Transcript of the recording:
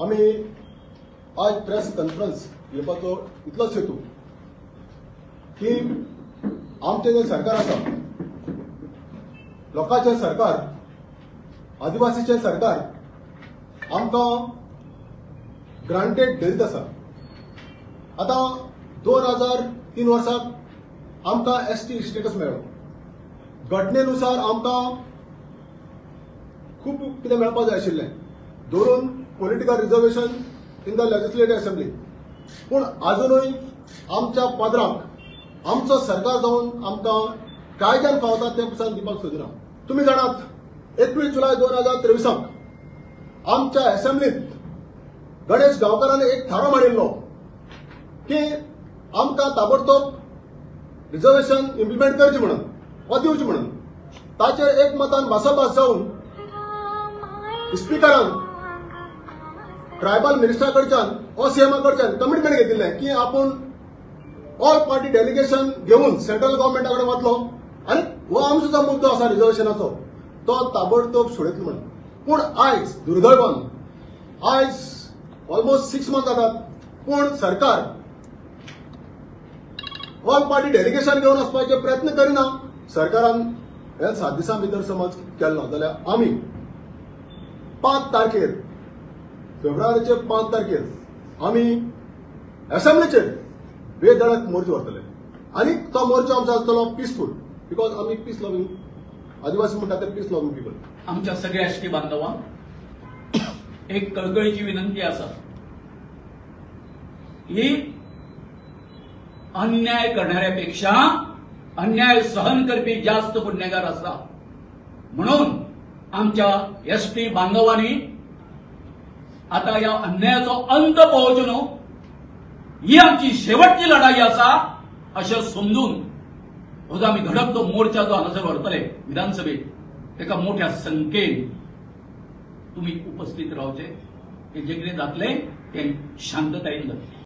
आम्ही आज press conference घेवपाचो इतलोच हेतू की आमचें जें सरकार आसा, लोकांचें सरकार, आदिवासीचें सरकार आमकां ग्रांटेड धरीत आसा. आतां 2003 वर्साक आमकां एसटी स्टेटस मेळ्ळो. घटनेनुसार आमकां खूब कितें मेळपाक जाय आशिल्लें, धरून political reservation in the legislative assembly. पूण अजूनय आमच्या पदराक आमचो सरकार जावन आमकां कायद्यान पावता तें पसून दिवपाक सोदिना. तुमी जाणात 21 जुलय 2023 आमच्या असेंब्लीत गणेश गांवकारान एक थारो मांडिल्लो की आमकां ताबडतोब रिजर्वेशन इम्प्लिमेंट करची म्हणून वा दिवची म्हणून. ताचेर एकमतान भासाभास जावन स्पीकरान ट्रायबल मिनिस्टरा कडच्यान वा सीएमा कडच्यान कमिटमेंट घेतिल्लें की आपूण ऑल पार्टी डेलिगेशन घेवन सेंट्रल गव्हर्मेंटा कडेन वतलो आनी हो आमचो जो मुद्दो आसा रिजर्वेशनाचो तो ताबडतोब सोडयतलो म्हणून. पूण आयज दुर्दैवान आयज ऑलमोस्ट 6 मंथ जातात, पूण सरकार ऑल पार्टी डेलिगेशन घेवन वचपाचे प्रयत्न करिना. सरकारान हे 7 दिसां भितर समज केलो जाल्यार आमी 5 तारखेर फेब्रुवारीचे 5 तारखेर आमी असेंब्लीचेर बेधडक मोर्चो व्हरतले आनी तो मोर्चो आमचो आसतलो पीसफूल, बिकॉज आमी पीस लविंग आदिवासी म्हणटा ते पीस लविंग पीपल. आमच्या सगळ्या एसटी बांधवांक एक कळकळीची विनंती आसा की अन्याय करणाऱ्यापेक्षा अन्याय सहन करपी जास्त गुन्हेगार आसा. म्हणून आमच्या एसटी बांधवांनी आता या अन्यायाचो अंत पोहोचून ही आमची शेवटची लढाई आसा अशें समजून हो जो आमी धडक तो मोर्चा जो हांगासर व्हरतले विधानसभेत एका मोठ्या संख्येन तुम्ही उपस्थित रावचे. हे जे कितें जातलें तें शांततायेन जातलें.